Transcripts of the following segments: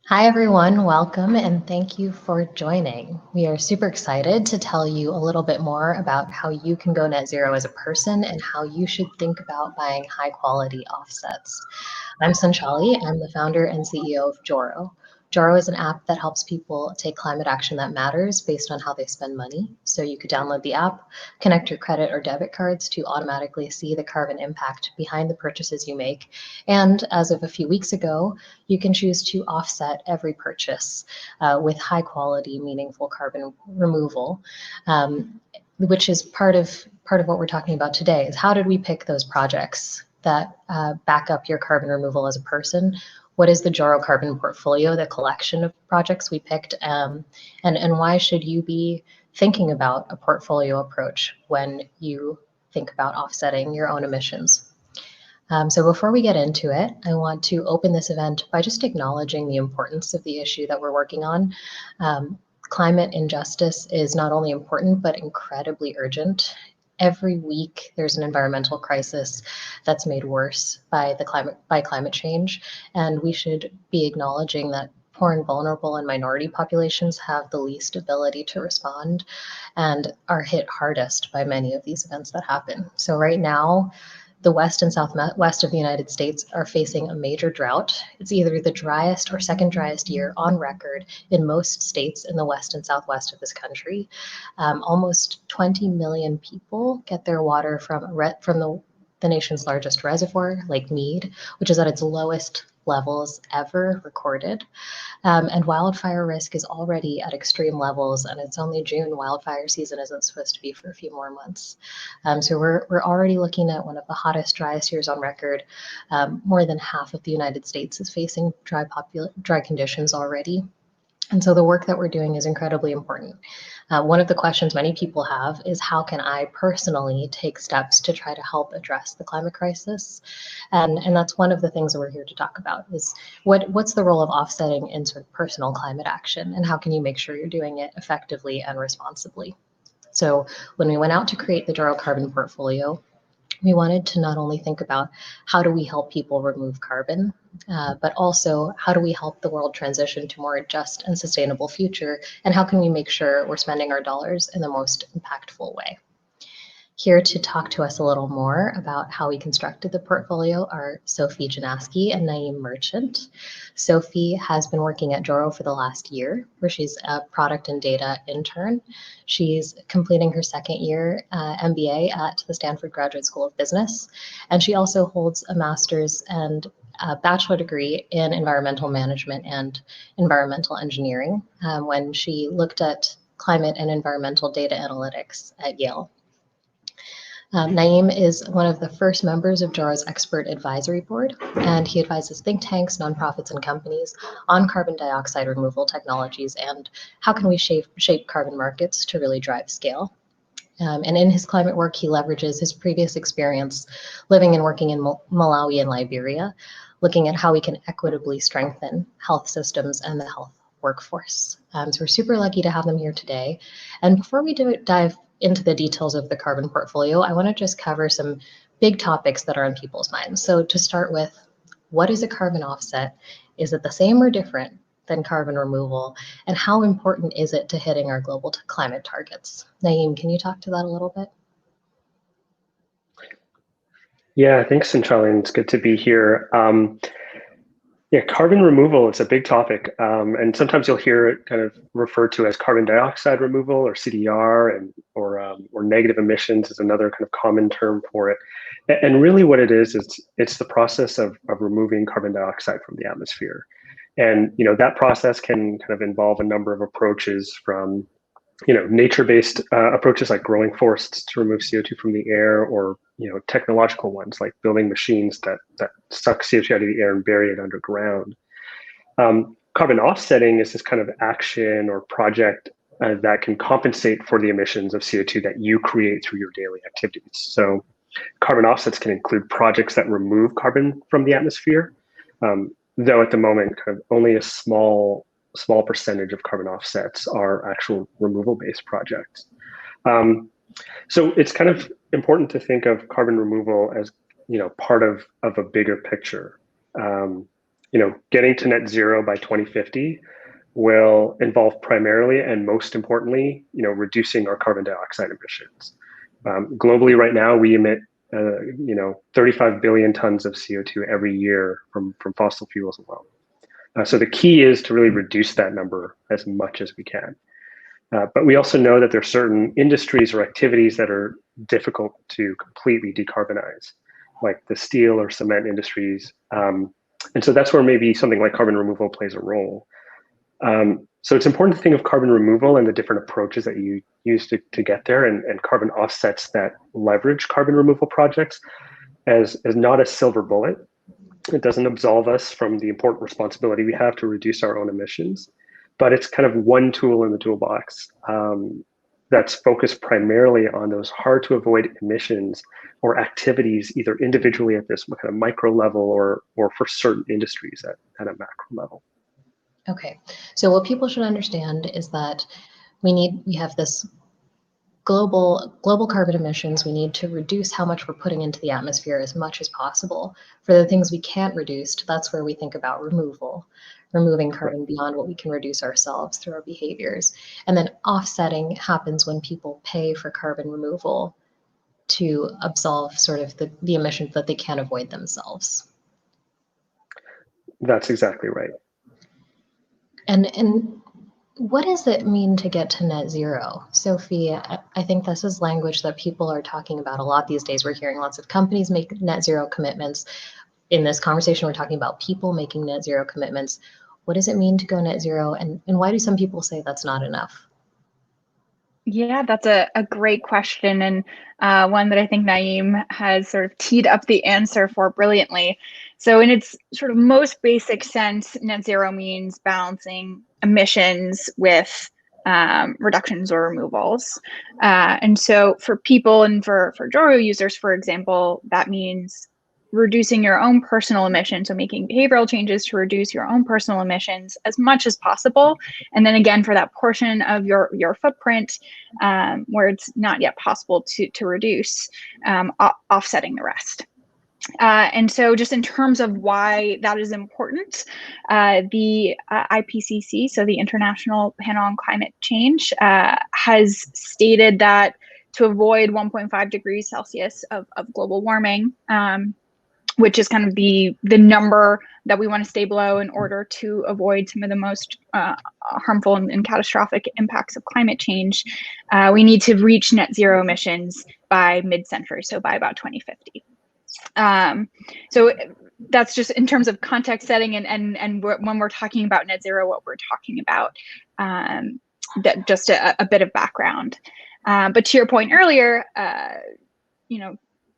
Hi, everyone. Welcome and thank you for joining. We are super excited to tell you a little bit more about how you can go net zero as a person and how you should think about buying high quality offsets. I'm Sanchali. I'm the founder and CEO of Joro. Joro is an app that helps people take climate action that matters based on how they spend money. So you could download the app, connect your credit or debit cards to automatically see the carbon impact behind the purchases you make. And as of a few weeks ago, you can choose to offset every purchase with high quality, meaningful carbon removal, which is part of what we're talking about today. Is how did we pick those projects that back up your carbon removal as a person? What is the Joro carbon portfolio, the collection of projects we picked, and why should you be thinking about a portfolio approach when you think about offsetting your own emissions? So before we get into it, I want to open this event by just acknowledging the importance of the issue that we're working on. Climate injustice is not only important, but incredibly urgent. Every week, there's an environmental crisis that's made worse by climate change, and we should be acknowledging that poor and vulnerable and minority populations have the least ability to respond and are hit hardest by many of these events that happen. So right now, the west and southwest of the United States are facing a major drought. It's either the driest or second driest year on record in most states in the west and southwest of this country. Almost 20 million people get their water from the nation's largest reservoir, Lake Mead, which is at its lowest levels ever recorded. And wildfire risk is already at extreme levels, and it's only June. Wildfire season isn't supposed to be for a few more months. So we're already looking at one of the hottest, driest years on record. More than half of the United States is facing dry conditions already. And so the work that we're doing is incredibly important. One of the questions many people have is how can I personally take steps to try to help address the climate crisis? And that's one of the things that we're here to talk about is what's the role of offsetting in sort of personal climate action, and how can you make sure you're doing it effectively and responsibly? So when we went out to create the Joro Carbon Portfolio, we wanted to not only think about how do we help people remove carbon, but also how do we help the world transition to a more just and sustainable future, and how can we make sure we're spending our dollars in the most impactful way. Here to talk to us a little more about how we constructed the portfolio are Sophie Janaski and Naeem Merchant. Sophie has been working at Joro for the last year, where she's a product and data intern. She's completing her second year MBA at the Stanford Graduate School of Business, and she also holds a master's and a bachelor degree in environmental management and environmental engineering when she looked at climate and environmental data analytics at Yale. Naeem is one of the first members of Joro's expert advisory board, and he advises think tanks, nonprofits, and companies on carbon dioxide removal technologies and how can we shape carbon markets to really drive scale. And in his climate work, he leverages his previous experience living and working in Malawi and Liberia, looking at how we can equitably strengthen health systems and the health workforce. So we're super lucky to have them here today. And before we dive into the details of the carbon portfolio, I want to just cover some big topics that are on people's minds. So to start with, what is a carbon offset? Is it the same or different than carbon removal? And how important is it to hitting our global climate targets? Naeem, can you talk to that a little bit? Yeah, thanks, Centralia. It's good to be here. Yeah, carbon removal is a big topic, and sometimes you'll hear it kind of referred to as carbon dioxide removal or CDR, and or negative emissions is another kind of common term for it. And really, what it is it's the process of removing carbon dioxide from the atmosphere, and that process can kind of involve a number of approaches from nature-based approaches like growing forests to remove CO2 from the air, or technological ones like building machines that suck CO2 out of the air and bury it underground. Carbon offsetting is this kind of action or project that can compensate for the emissions of CO2 that you create through your daily activities. So carbon offsets can include projects that remove carbon from the atmosphere, though at the moment kind of only a small percentage of carbon offsets are actual removal-based projects. So it's kind of important to think of carbon removal as part of a bigger picture. getting to net zero by 2050 will involve primarily and most importantly, reducing our carbon dioxide emissions. Globally, right now, we emit 35 billion tons of CO2 every year from fossil fuels alone. So the key is to really reduce that number as much as we can. But we also know that there are certain industries or activities that are difficult to completely decarbonize, like the steel or cement industries. And so that's where maybe something like carbon removal plays a role. So it's important to think of carbon removal and the different approaches that you use to get there, and carbon offsets that leverage carbon removal projects as not a silver bullet. It doesn't absolve us from the important responsibility we have to reduce our own emissions, but it's kind of one tool in the toolbox that's focused primarily on those hard to avoid emissions or activities, either individually at this kind of micro level or for certain industries at a macro level. Okay, so what people should understand is that we have this global carbon emissions. We need to reduce how much we're putting into the atmosphere as much as possible. For the things we can't reduce, that's where we think about removing carbon beyond what we can reduce ourselves through our behaviors. And then offsetting happens when people pay for carbon removal to absolve sort of the emissions that they can't avoid themselves. That's exactly right. And what does it mean to get to net zero? Sophie, I think this is language that people are talking about a lot these days. We're hearing lots of companies make net zero commitments. In this conversation, we're talking about people making net zero commitments. What does it mean to go net zero? And why do some people say that's not enough? Yeah, that's a great question, and one that I think Naeem has sort of teed up the answer for brilliantly. So in its sort of most basic sense, net zero means balancing emissions with reductions or removals. And so for people and for Joro users, for example, that means reducing your own personal emissions, so making behavioral changes to reduce your own personal emissions as much as possible. And then again, for that portion of your footprint where it's not yet possible to reduce, offsetting the rest. And so just in terms of why that is important, the IPCC, so the International Panel on Climate Change, has stated that to avoid 1.5 degrees Celsius of global warming, which is kind of the number that we want to stay below in order to avoid some of the most harmful and catastrophic impacts of climate change, we need to reach net zero emissions by mid-century, so by about 2050. So that's just in terms of context setting, and when we're talking about net zero, what we're talking about, that just a bit of background. But to your point earlier,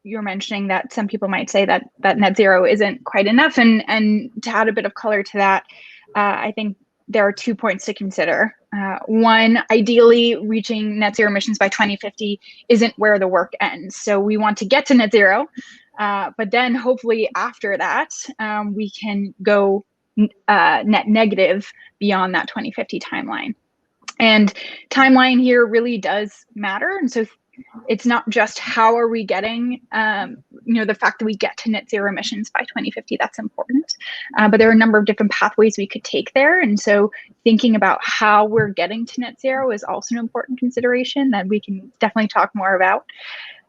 you're mentioning that some people might say that net zero isn't quite enough, and to add a bit of color to that, I think there are 2 points to consider. One, ideally, reaching net zero emissions by 2050 isn't where the work ends. So we want to get to net zero, but then hopefully after that, we can go net negative beyond that 2050 timeline. And timeline here really does matter. And so it's not just how are we getting, the fact that we get to net zero emissions by 2050, that's important. But there are a number of different pathways we could take there. And so thinking about how we're getting to net zero is also an important consideration that we can definitely talk more about.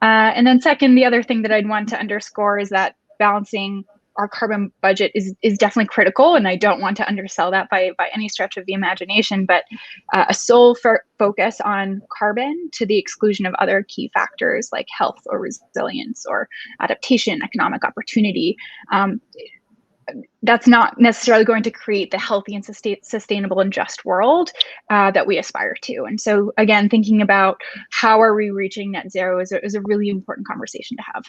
And then second, the other thing that I'd want to underscore is that balancing our carbon budget is definitely critical, and I don't want to undersell that by any stretch of the imagination, but a sole focus on carbon to the exclusion of other key factors like health or resilience or adaptation, economic opportunity, that's not necessarily going to create the healthy and sustainable and just world that we aspire to. And so again, thinking about how are we reaching net zero is a really important conversation to have.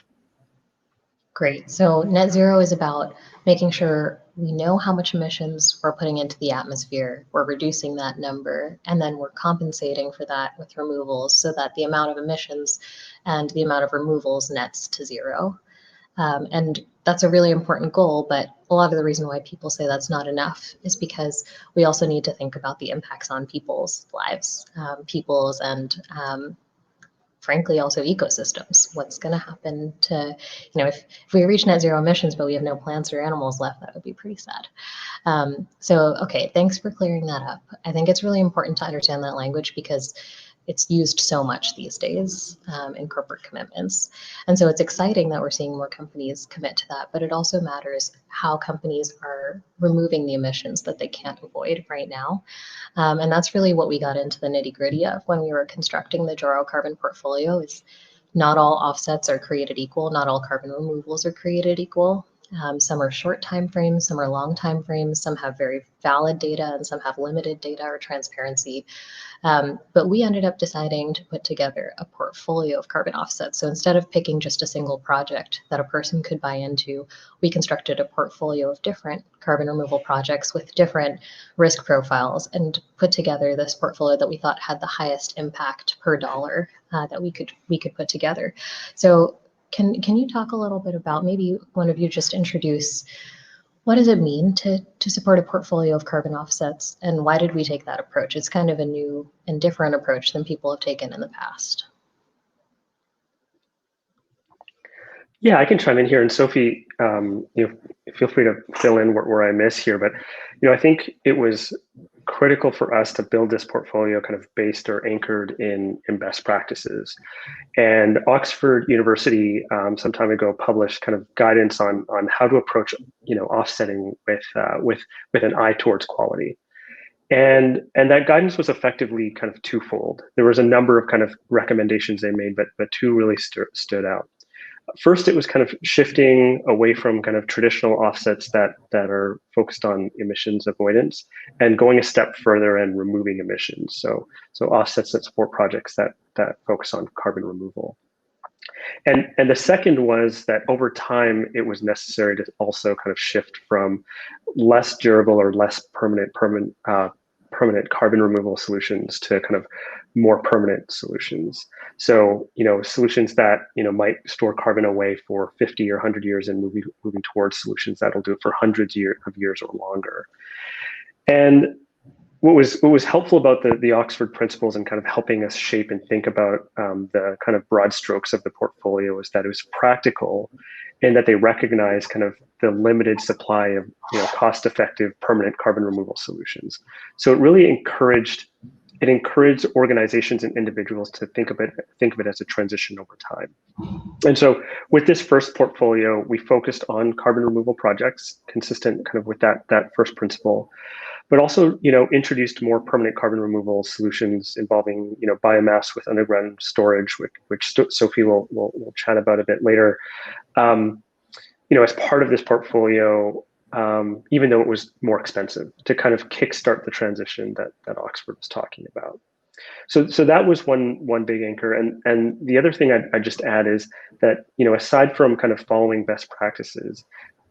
Great. So net zero is about making sure we know how much emissions we're putting into the atmosphere, we're reducing that number, and then we're compensating for that with removals so that the amount of emissions and the amount of removals nets to zero. And that's a really important goal, but a lot of the reason why people say that's not enough is because we also need to think about the impacts on people's lives, people's and frankly, also ecosystems. What's going to happen to, if we reach net zero emissions, but we have no plants or animals left, that would be pretty sad. Okay, thanks for clearing that up. I think it's really important to understand that language because it's used so much these days in corporate commitments. And so it's exciting that we're seeing more companies commit to that, but it also matters how companies are removing the emissions that they can't avoid right now. And that's really what we got into the nitty gritty of when we were constructing the Joro carbon portfolio. Is not all offsets are created equal, not all carbon removals are created equal. Some are short time frames, some are long time frames, some have very valid data, and some have limited data or transparency. But we ended up deciding to put together a portfolio of carbon offsets. So instead of picking just a single project that a person could buy into, we constructed a portfolio of different carbon removal projects with different risk profiles and put together this portfolio that we thought had the highest impact per dollar that we could put together. So can you talk a little bit about, maybe one of you just introduce, what does it mean to support a portfolio of carbon offsets, and why did we take that approach? It's kind of a new and different approach than people have taken in the past. Yeah, I can chime in here, and Sophie, feel free to fill in where I miss here. But I think it was critical for us to build this portfolio kind of based or anchored in best practices. And Oxford University some time ago published kind of guidance on how to approach offsetting with an eye towards quality. And that guidance was effectively kind of twofold. There was a number of kind of recommendations they made, but two really stood out. First, it was kind of shifting away from kind of traditional offsets that are focused on emissions avoidance and going a step further and removing emissions. So offsets that support projects that focus on carbon removal. And the second was that over time, it was necessary to also kind of shift from less durable or less permanent carbon removal solutions to kind of more permanent solutions. So, solutions that, might store carbon away for 50 or 100 years and moving towards solutions that'll do it for hundreds of years or longer. And what was helpful about the Oxford principles and kind of helping us shape and think about the kind of broad strokes of the portfolio is that it was practical, and that they recognize kind of the limited supply of cost-effective permanent carbon removal solutions. So it really encouraged organizations and individuals to think of it as a transition over time. And so with this first portfolio, we focused on carbon removal projects consistent kind of with that first principle, but also introduced more permanent carbon removal solutions involving biomass with underground storage, which Sophie will chat about a bit later. As part of this portfolio, even though it was more expensive, to kind of kickstart the transition that Oxford was talking about. So that was one big anchor, and the other thing I'd just add is that aside from kind of following best practices,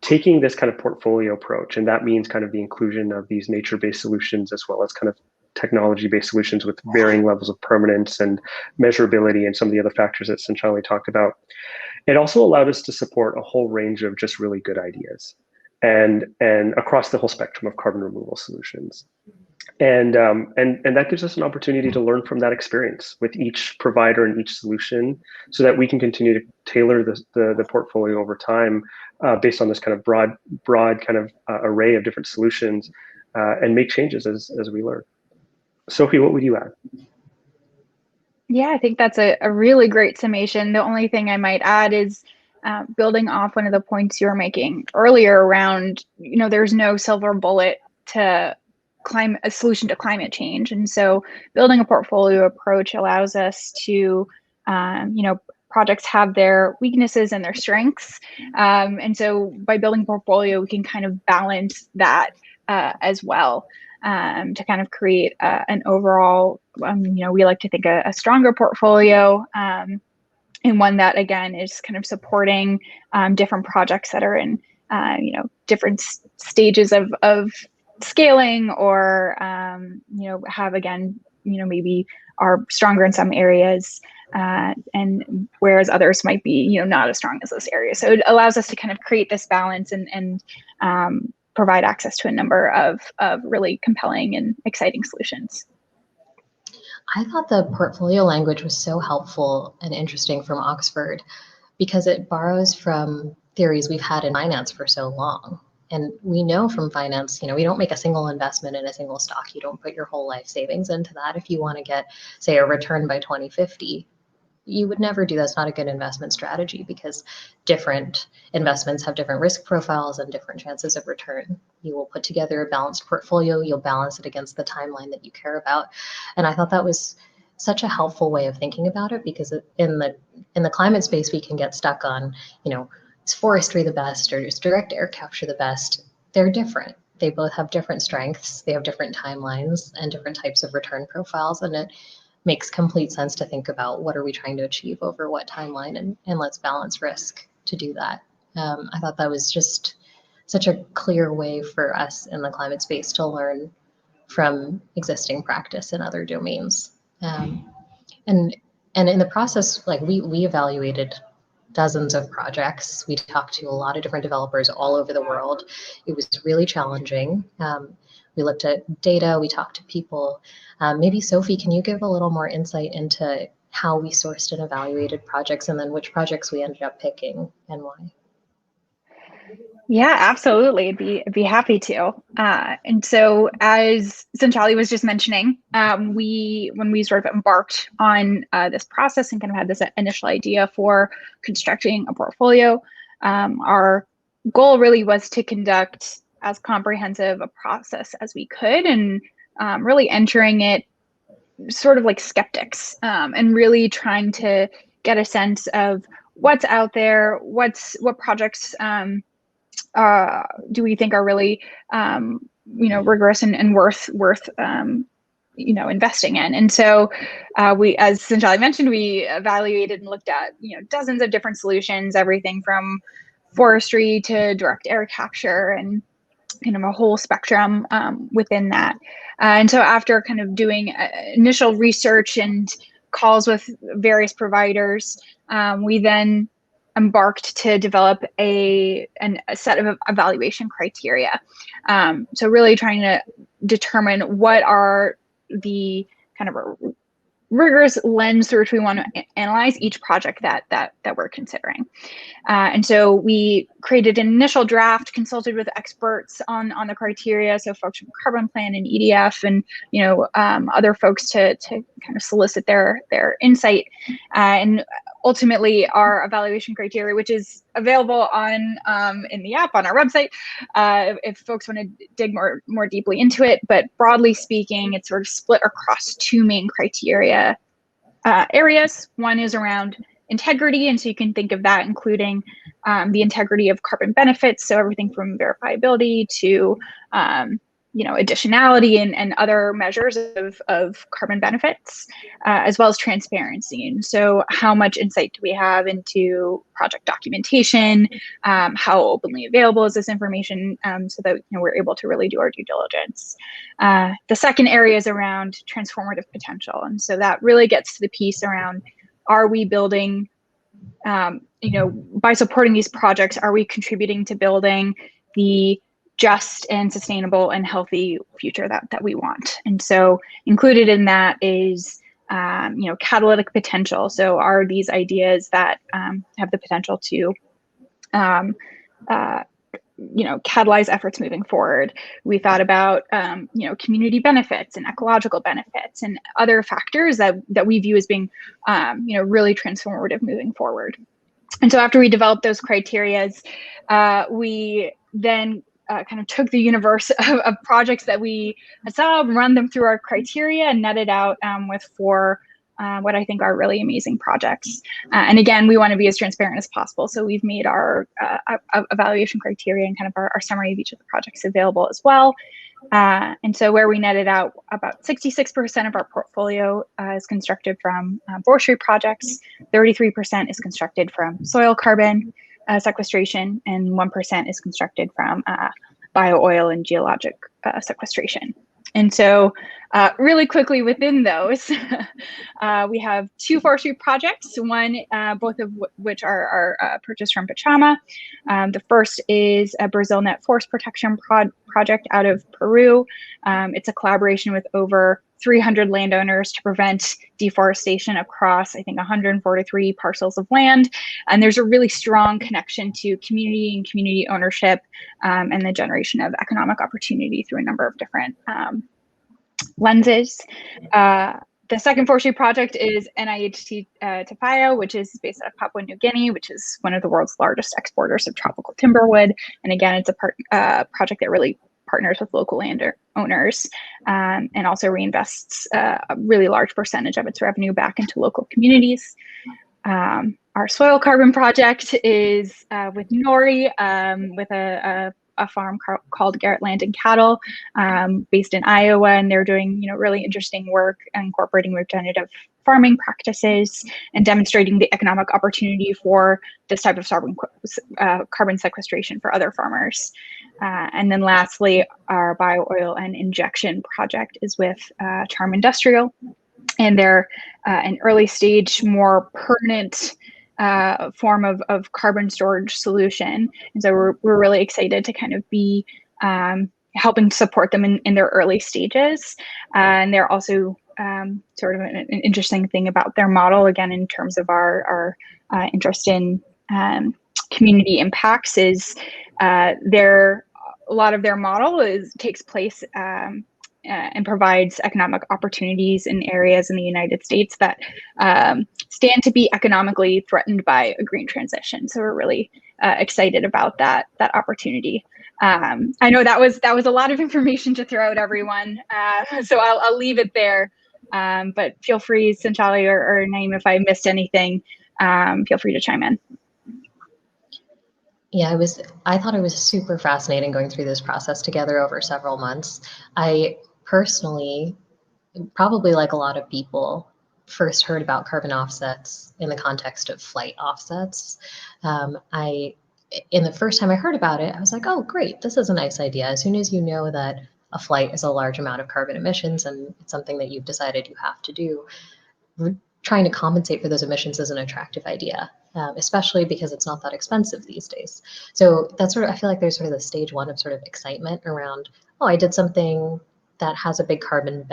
taking this kind of portfolio approach, and that means kind of the inclusion of these nature-based solutions as well as kind of technology-based solutions with varying levels of permanence and measurability and some of the other factors that Sanchali talked about. It also allowed us to support a whole range of just really good ideas and across the whole spectrum of carbon removal solutions. And that gives us an opportunity to learn from that experience with each provider and each solution, so that we can continue to tailor the portfolio over time based on this kind of broad kind of array of different solutions and make changes as we learn. Sophie, what would you add? Yeah, I think that's a really great summation. The only thing I might add is building off one of the points you were making earlier around, there's no silver bullet to a solution to climate change. And so building a portfolio approach allows us to, projects have their weaknesses and their strengths. And so by building a portfolio, we can kind of balance that as well. To kind of create an overall, we like to think a stronger portfolio, and one that, again, is kind of supporting different projects that are in, different stages of scaling, or, have, again, maybe are stronger in some areas, and whereas others might be, not as strong as those areas. So it allows us to kind of create this balance and provide access to a number of really compelling and exciting solutions. I thought the portfolio language was so helpful and interesting from Oxford because it borrows from theories we've had in finance for so long. And we know from finance, we don't make a single investment in a single stock. You don't put your whole life savings into that. If you want to get, say, a return by 2050, you would never do that. It's not a good investment strategy because different investments have different risk profiles and different chances of return. You will put together a balanced portfolio, you'll balance it against the timeline that you care about. And I thought that was such a helpful way of thinking about it, because in the climate space, we can get stuck on, is forestry the best or is direct air capture the best? They're different. They both have different strengths. They have different timelines and different types of return profiles. And it makes complete sense to think about what are we trying to achieve over what timeline, and let's balance risk to do that. I thought that was just such a clear way for us in the climate space to learn from existing practice in other domains. And in the process, like we evaluated dozens of projects. We talked to a lot of different developers all over the world. It was really challenging. We looked at data, we talked to people. Maybe Sophie, can you give a little more insight into how we sourced and evaluated projects, and then which projects we ended up picking and why? Yeah, absolutely. I'd be happy to. And so, as Sanchali was just mentioning, when we sort of embarked on this process and kind of had this initial idea for constructing a portfolio, our goal really was to conduct as comprehensive a process as we could, and really entering it sort of like skeptics, and really trying to get a sense of what's out there, what projects do we think are really rigorous and worth investing in. And so we, as Sanjali mentioned, we evaluated and looked at dozens of different solutions, everything from forestry to direct air capture, and kind of a whole spectrum within that. And so after kind of doing initial research and calls with various providers, we then embarked to develop a set of evaluation criteria. So really trying to determine what are the kind of rigorous lens through which we want to analyze each project that we're considering. And so we created an initial draft, consulted with experts on the criteria, so folks from Carbon Plan and EDF, and other folks to kind of solicit their insight. And ultimately, our evaluation criteria, which is available on in the app on our website, if folks want to dig more deeply into it. But broadly speaking, it's sort of split across two main criteria areas. One is around integrity, and so you can think of that including the integrity of carbon benefits, so everything from verifiability to additionality and other measures of carbon benefits, as well as transparency. And so how much insight do we have into project documentation? How openly available is this information, so that we're able to really do our due diligence? The second area is around transformative potential. And so that really gets to the piece around, are we building, by supporting these projects, are we contributing to building the just and sustainable and healthy future that we want? And so included in that is, catalytic potential. So are these ideas that have the potential to catalyze efforts moving forward? We thought about, community benefits and ecological benefits and other factors that we view as being, really transformative moving forward. And so after we developed those criterias, we then kind of took the universe of projects that we saw, run them through our criteria, and netted out with four what I think are really amazing projects. And again, we want to be as transparent as possible. So we've made our evaluation criteria and kind of our summary of each of the projects available as well. And so where we netted out, about 66% of our portfolio is constructed from forestry projects, 33% is constructed from soil carbon sequestration, and 1% is constructed from bio-oil and geologic sequestration. And so really quickly within those, we have two forestry projects, both of which are purchased from Pachama. The first is a Brazil Net Forest Protection project out of Peru. It's a collaboration with over 300 landowners to prevent deforestation across, I think, 143 parcels of land. And there's a really strong connection to community and community ownership, and the generation of economic opportunity through a number of different lenses. The second forestry project is NIHT Tapaya, which is based out of Papua New Guinea, which is one of the world's largest exporters of tropical timberwood. And again, it's a project that really partners with local landowners, and also reinvests a really large percentage of its revenue back into local communities. Our soil carbon project is with Nori, with a farm called Garrett Land and Cattle, based in Iowa, and they're doing really interesting work incorporating regenerative farming practices and demonstrating the economic opportunity for this type of carbon sequestration for other farmers. And then lastly, our bio-oil and injection project is with Charm Industrial, and they're an early stage, more permanent form of carbon storage solution. And so we're really excited to kind of be helping support them in their early stages. And they're also sort of an interesting thing about their model, again, in terms of our interest in community impacts, is a lot of their model takes place and provides economic opportunities in areas in the United States that stand to be economically threatened by a green transition. So we're really excited about that opportunity. I know that was a lot of information to throw at everyone, so I'll leave it there. But feel free, Sanchali or Naeem, if I missed anything, feel free to chime in. Yeah, I thought it was super fascinating going through this process together over several months. I personally, probably like a lot of people, first heard about carbon offsets in the context of flight offsets. In the first time I heard about it, I was like, oh, great, this is a nice idea. As soon as you know that a flight is a large amount of carbon emissions and it's something that you've decided you have to do, trying to compensate for those emissions is an attractive idea, especially because it's not that expensive these days. So that's sort of, I feel like there's sort of the stage one of sort of excitement around, oh, I did something that has a big carbon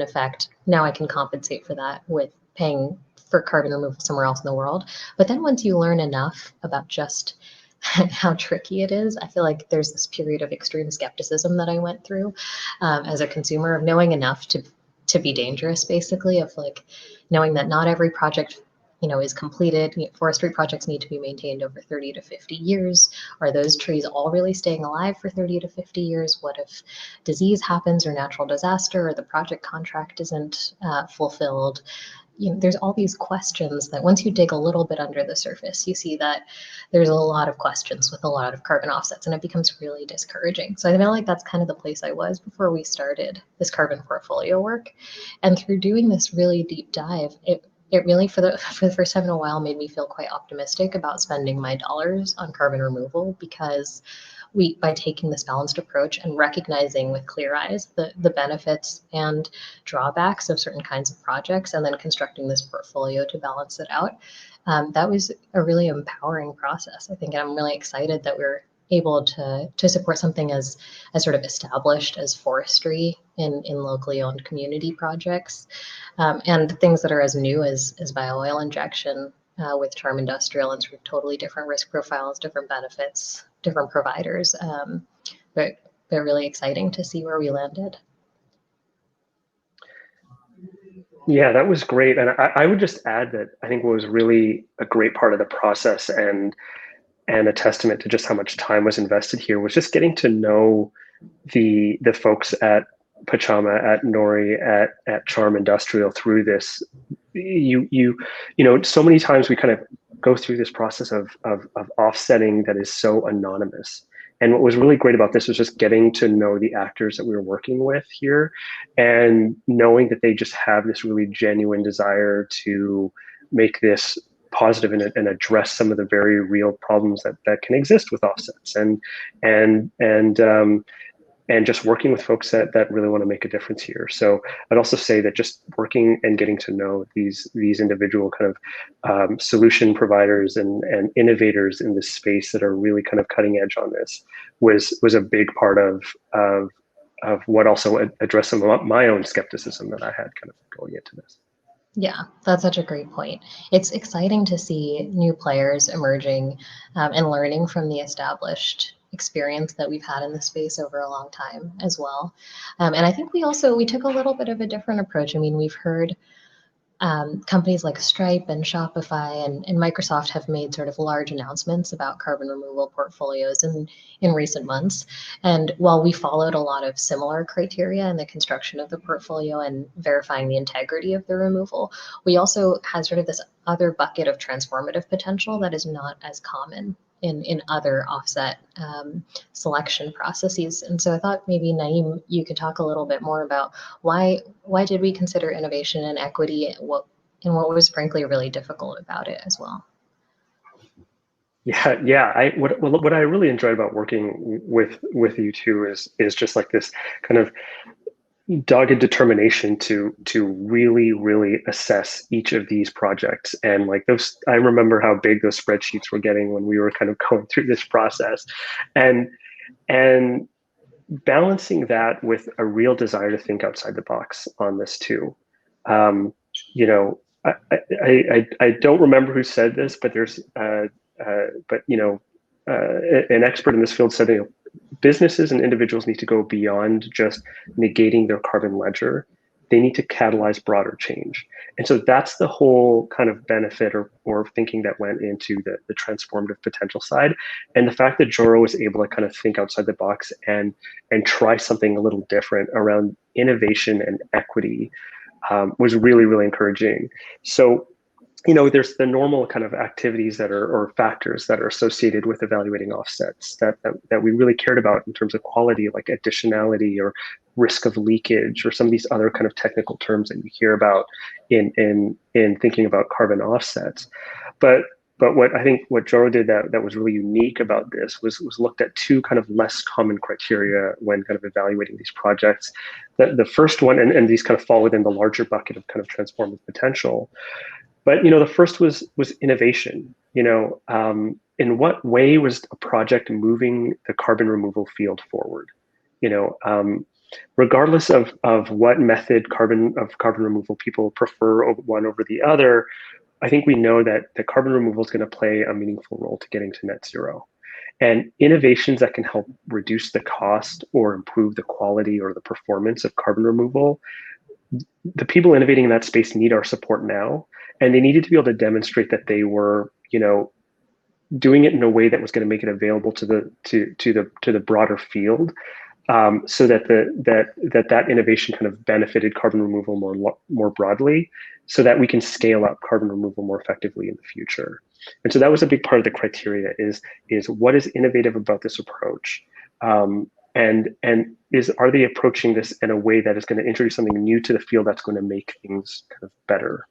effect. Now I can compensate for that with paying for carbon removal somewhere else in the world. But then once you learn enough about just how tricky it is, I feel like there's this period of extreme skepticism that I went through as a consumer, of knowing enough to be dangerous, basically, of like knowing that not every project is completed. Forestry projects need to be maintained over 30 to 50 years. Are those trees all really staying alive for 30 to 50 years? What if disease happens or natural disaster, or the project contract isn't fulfilled? There's all these questions that once you dig a little bit under the surface, you see that there's a lot of questions with a lot of carbon offsets, and it becomes really discouraging. So I feel like that's kind of the place I was before we started this carbon portfolio work. And through doing this really deep dive, it really, for the first time in a while, made me feel quite optimistic about spending my dollars on carbon removal, because by taking this balanced approach and recognizing with clear eyes the benefits and drawbacks of certain kinds of projects, and then constructing this portfolio to balance it out, that was a really empowering process, I think. And I'm really excited that we're able to support something as sort of established as forestry in locally owned community projects, and things that are as new as bio-oil injection with Charm Industrial, and sort of totally different risk profiles, different benefits, different providers. But really exciting to see where we landed. Yeah, that was great. And I would just add that I think what was really a great part of the process, and a testament to just how much time was invested here, was just getting to know the folks at Pachama, at Nori, at Charm Industrial through this. So many times we kind of go through this process of offsetting that is so anonymous. And what was really great about this was just getting to know the actors that we were working with here, and knowing that they just have this really genuine desire to make this positive and address some of the very real problems that can exist with offsets, and just working with folks that really want to make a difference here. So I'd also say that just working and getting to know these individual kind of solution providers and innovators in this space that are really kind of cutting edge on this was a big part of of what also addressed some of my own skepticism that I had kind of going into this. Yeah, that's such a great point. It's exciting to see new players emerging and learning from the established experience that we've had in the space over a long time as well. And I think we took a little bit of a different approach. I mean, we've heard companies like Stripe and Shopify and Microsoft have made sort of large announcements about carbon removal portfolios in recent months. And while we followed a lot of similar criteria in the construction of the portfolio and verifying the integrity of the removal, we also had sort of this other bucket of transformative potential that is not as common in other offset selection processes. And so I thought maybe Naeem, you could talk a little bit more about why did we consider innovation and equity, and what was frankly really difficult about it as well. Yeah. What I really enjoyed about working with you two is just like this kind of dogged determination to really assess each of these projects. And like those, I remember how big those spreadsheets were getting when we were kind of going through this process, and balancing that with a real desire to think outside the box on this too. You know, I don't remember who said this, but there's but you know, an expert in this field said, you know, businesses and individuals need to go beyond just negating their carbon ledger. They need to catalyze broader change. And so that's the whole kind of benefit or thinking that went into the transformative potential side. And the fact that Joro was able to kind of think outside the box and try something a little different around innovation and equity was really encouraging. So, you know, there's the normal kind of activities that are, or factors that are associated with evaluating offsets that we really cared about in terms of quality, like additionality or risk of leakage, or some of these other kind of technical terms that you hear about in thinking about carbon offsets. But what I think what Joro did that was really unique about this was looked at two kind of less common criteria when kind of evaluating these projects. The first one, and these kind of fall within the larger bucket of kind of transformative potential. But you know, the first was innovation. You know, in what way was a project moving the carbon removal field forward? You know, regardless of what method carbon removal people prefer one over the other, I think we know that the carbon removal is going to play a meaningful role to getting to net zero. And innovations that can help reduce the cost or improve the quality or the performance of carbon removal, the people innovating in that space need our support now, and they needed to be able to demonstrate that they were, you know, doing it in a way that was going to make it available to the broader field, so that that innovation kind of benefited carbon removal more broadly, so that we can scale up carbon removal more effectively in the future. And so that was a big part of the criteria: is what is innovative about this approach, and are they approaching this in a way that is going to introduce something new to the field that's going to make things kind of better.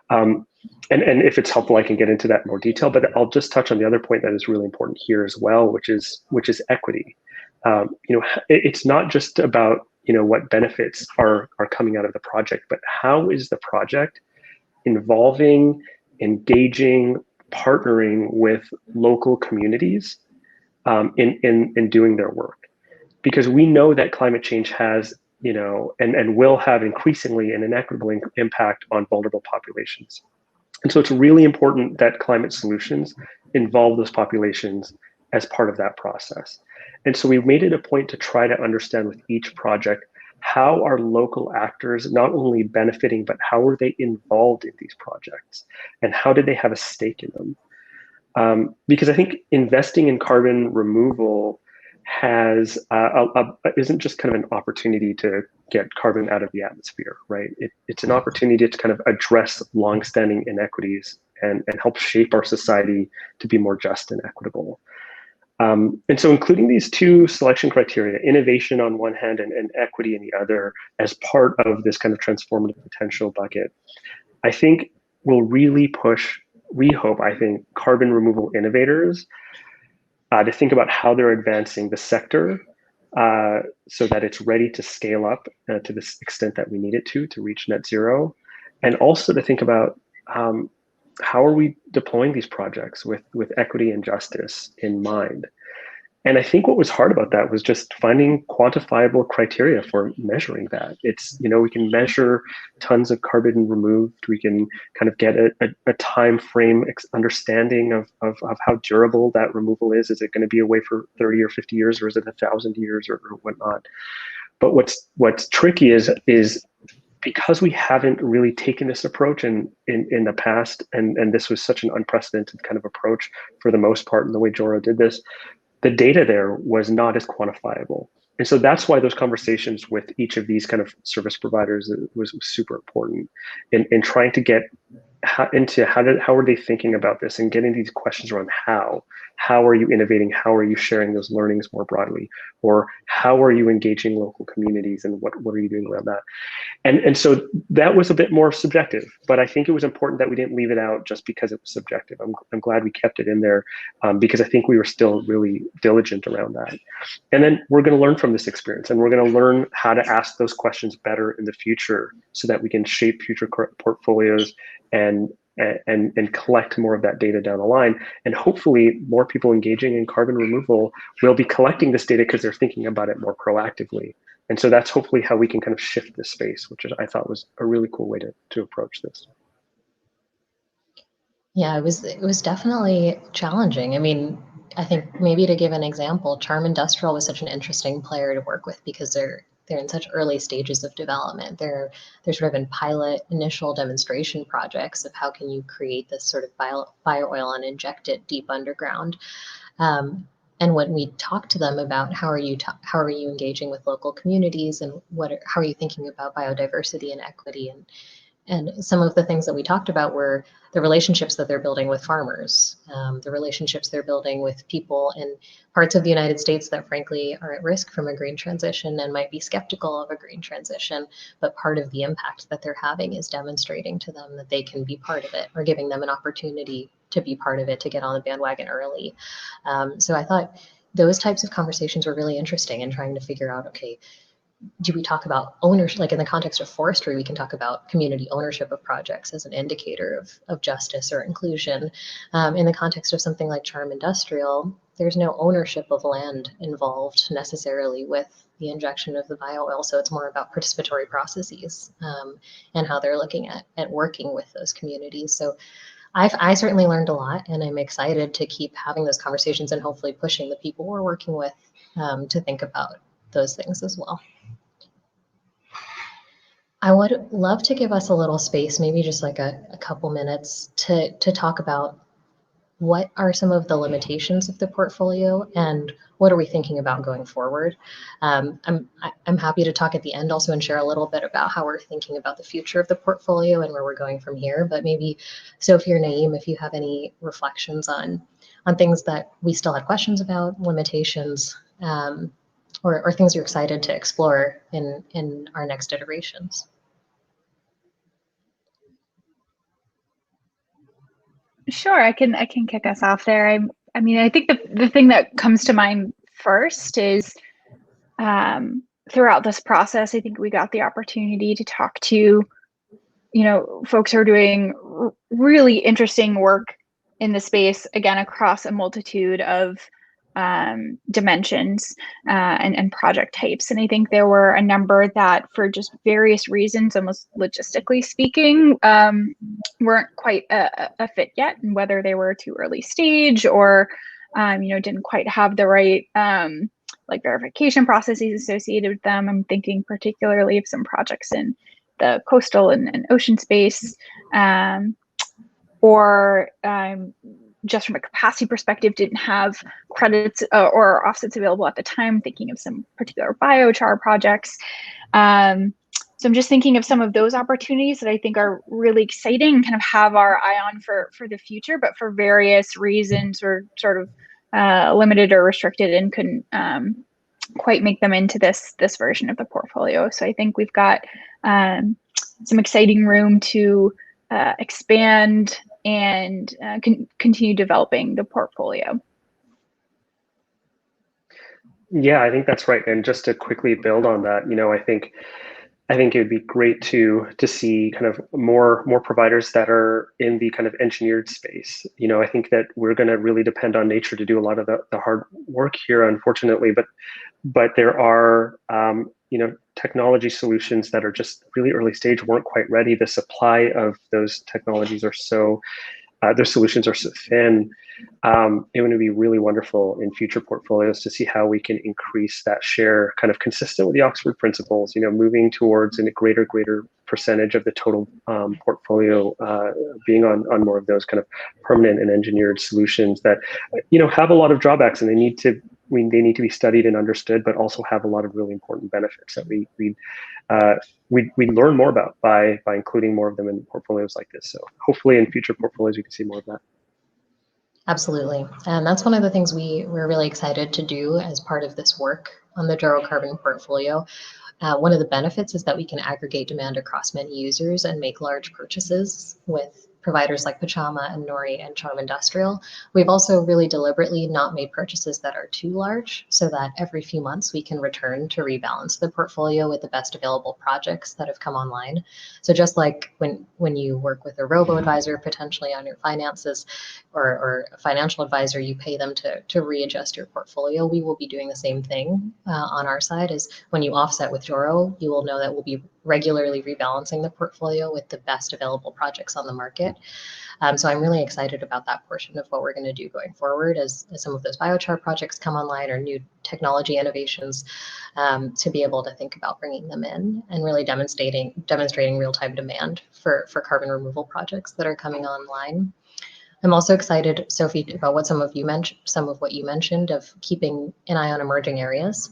And if it's helpful, I can get into that in more detail, but I'll just touch on the other point that is really important here as well, which is equity. You know, it's not just about, you know, what benefits are coming out of the project, but how is the project involving, engaging, partnering with local communities in doing their work. Because we know that climate change has, you know, and will have increasingly an inequitable impact on vulnerable populations. And so it's really important that climate solutions involve those populations as part of that process. And so we've made it a point to try to understand with each project, how are local actors not only benefiting, but how are they involved in these projects? And how did they have a stake in them? Because I think investing in carbon removal has isn't just kind of an opportunity to get carbon out of the atmosphere, right? It's an opportunity to kind of address longstanding inequities and help shape our society to be more just and equitable. And so including these two selection criteria, innovation on one hand and equity in the other, as part of this kind of transformative potential bucket, I think will really push, we hope, I think, carbon removal innovators to think about how they're advancing the sector so that it's ready to scale up to the extent that we need it to reach net zero. And also to think about how are we deploying these projects with equity and justice in mind. And I think what was hard about that was just finding quantifiable criteria for measuring that. It's, we can measure tons of carbon removed. We can kind of get a time frame understanding of how durable that removal is. Is it going to be away for 30 or 50 years, or is it 1,000 years, or whatnot? But what's tricky is because we haven't really taken this approach in the past, and this was such an unprecedented kind of approach for the most part in the way Joro did this, the data there was not as quantifiable. And so that's why those conversations with each of these kind of service providers was super important in trying to get into how are they thinking about this, and getting these questions around how are you innovating, how are you sharing those learnings more broadly, or how are you engaging local communities, and what are you doing around that. And so that was a bit more subjective, but I think it was important that we didn't leave it out just because it was subjective. I'm glad we kept it in there, because I think we were still really diligent around that. And then we're going to learn from this experience, and we're going to learn how to ask those questions better in the future so that we can shape future portfolios and collect more of that data down the line. And hopefully more people engaging in carbon removal will be collecting this data because they're thinking about it more proactively. And so that's hopefully how we can kind of shift this space, which I thought was a really cool way to approach this. Yeah, it was definitely challenging. I mean, I think maybe to give an example, Charm Industrial was such an interesting player to work with because they're in such early stages of development. They're sort of in pilot initial demonstration projects of how can you create this sort of bio oil and inject it deep underground. And when we talk to them about how are you engaging with local communities, and how are you thinking about biodiversity and equity, and some of the things that we talked about were the relationships that they're building with farmers, the relationships they're building with people in parts of the United States that frankly are at risk from a green transition and might be skeptical of a green transition. But part of the impact that they're having is demonstrating to them that they can be part of it, or giving them an opportunity to be part of it, to get on the bandwagon early. So I thought those types of conversations were really interesting in trying to figure out, okay, do we talk about ownership? Like in the context of forestry, we can talk about community ownership of projects as an indicator of justice or inclusion. In the context of something like Charm Industrial, there's no ownership of land involved necessarily with the injection of the bio oil. So it's more about participatory processes, and how they're looking at working with those communities. So I certainly learned a lot, and I'm excited to keep having those conversations and hopefully pushing the people we're working with, to think about those things as well. I would love to give us a little space, maybe just like a couple minutes, to talk about what are some of the limitations of the portfolio and what are we thinking about going forward. I'm happy to talk at the end also and share a little bit about how we're thinking about the future of the portfolio and where we're going from here. But maybe Sophie or Naeem, if you have any reflections on things that we still have questions about, limitations, or things you're excited to explore in our next iterations. Sure, I can kick us off there. I mean, I think the thing that comes to mind first is, throughout this process, I think we got the opportunity to talk to, folks who are doing really interesting work in the space, again, across a multitude of dimensions, and project types. And I think there were a number that, for just various reasons, almost logistically speaking, weren't quite a fit yet, and whether they were too early stage or didn't quite have the right like verification processes associated with them. I'm thinking particularly of some projects in the coastal and ocean space, or just from a capacity perspective, didn't have credits or offsets available at the time. Thinking of some particular biochar projects. So I'm just thinking of some of those opportunities that I think are really exciting and kind of have our eye on for the future, but for various reasons we're sort of limited or restricted and couldn't quite make them into this version of the portfolio. So I think we've got some exciting room to expand and continue developing the portfolio. Yeah, I think that's right. And just to quickly build on that, I think I think it would be great to see kind of more providers that are in the kind of engineered space. I think that we're going to really depend on nature to do a lot of the hard work here, unfortunately. But there are technology solutions that are just really early stage, weren't quite ready. The supply of those technologies are so their solutions are so thin. It would be really wonderful in future portfolios to see how we can increase that share, kind of consistent with the Oxford principles. Moving towards a greater percentage of the total portfolio being on more of those kind of permanent and engineered solutions that have a lot of drawbacks, and they need to be studied and understood, but also have a lot of really important benefits that we learn more about by including more of them in portfolios like this. So hopefully in future portfolios, we can see more of that. Absolutely. And that's one of the things we're really excited to do as part of this work on the Joro carbon portfolio. One of the benefits is that we can aggregate demand across many users and make large purchases with providers like Pachama and Nori and Charm Industrial. We've also really deliberately not made purchases that are too large, so that every few months we can return to rebalance the portfolio with the best available projects that have come online. So just like when you work with a robo-advisor potentially on your finances, or a financial advisor, you pay them to readjust your portfolio. We will be doing the same thing on our side. Is when you offset with Joro, you will know that we'll be regularly rebalancing the portfolio with the best available projects on the market. So I'm really excited about that portion of what we're going to do going forward as some of those biochar projects come online, or new technology innovations, to be able to think about bringing them in and really demonstrating real-time demand for carbon removal projects that are coming online. I'm also excited, Sophie, about some of what you mentioned of keeping an eye on emerging areas.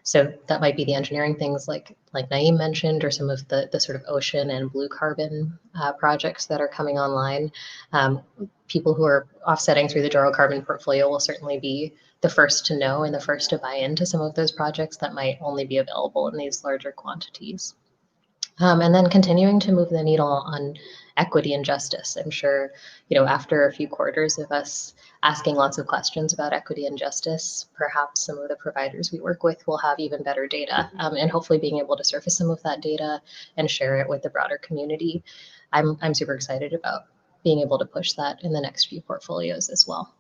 So that might be the engineering things like Naeem mentioned, or some of the sort of ocean and blue carbon projects that are coming online. People who are offsetting through the Joro carbon portfolio will certainly be the first to know and the first to buy into some of those projects that might only be available in these larger quantities. And then continuing to move the needle on equity and justice. I'm sure, after a few quarters of us asking lots of questions about equity and justice, perhaps some of the providers we work with will have even better data, and hopefully being able to surface some of that data and share it with the broader community. I'm super excited about being able to push that in the next few portfolios as well.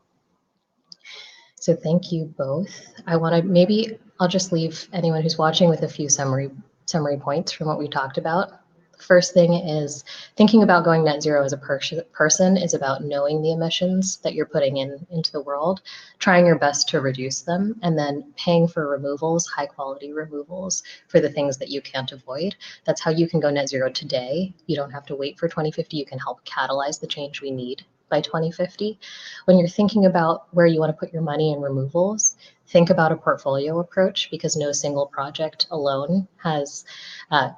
So thank you both. I'll just leave anyone who's watching with a few summary points from what we talked about. First thing is, thinking about going net zero as a person is about knowing the emissions that you're putting into the world, trying your best to reduce them, and then paying for removals, high quality removals, for the things that you can't avoid. That's how you can go net zero today. You don't have to wait for 2050. You can help catalyze the change we need by 2050. When you're thinking about where you want to put your money in removals, think about a portfolio approach, because no single project alone has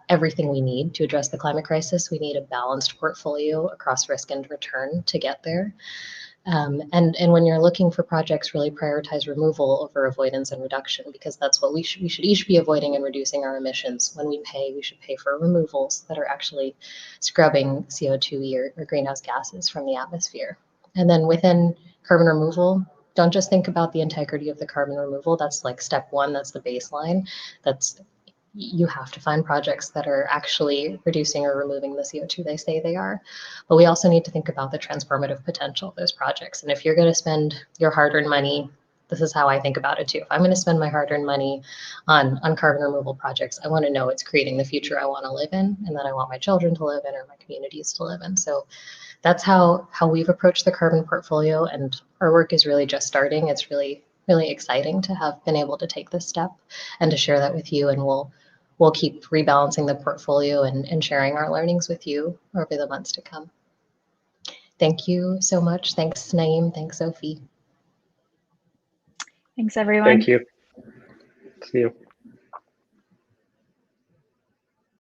everything we need to address the climate crisis. We need a balanced portfolio across risk and return to get there. And when you're looking for projects, really prioritize removal over avoidance and reduction, because that's what we should each be avoiding and reducing our emissions. When we should pay for removals that are actually scrubbing CO2 or greenhouse gases from the atmosphere. And then within carbon removal, don't just think about the integrity of the carbon removal. That's like step one, that's the baseline. You have to find projects that are actually reducing or removing the CO2 they say they are. But we also need to think about the transformative potential of those projects. And if you're going to spend your hard-earned money, this is how I think about it too. If I'm going to spend my hard-earned money on carbon removal projects, I want to know it's creating the future I want to live in, and that I want my children to live in, or my communities to live in. So that's how we've approached the carbon portfolio, and our work is really just starting. It's really, really exciting to have been able to take this step and to share that with you, and we'll keep rebalancing the portfolio and sharing our learnings with you over the months to come. Thank you so much. Thanks, Naeem. Thanks, Sophie. Thanks, everyone. Thank you. See you.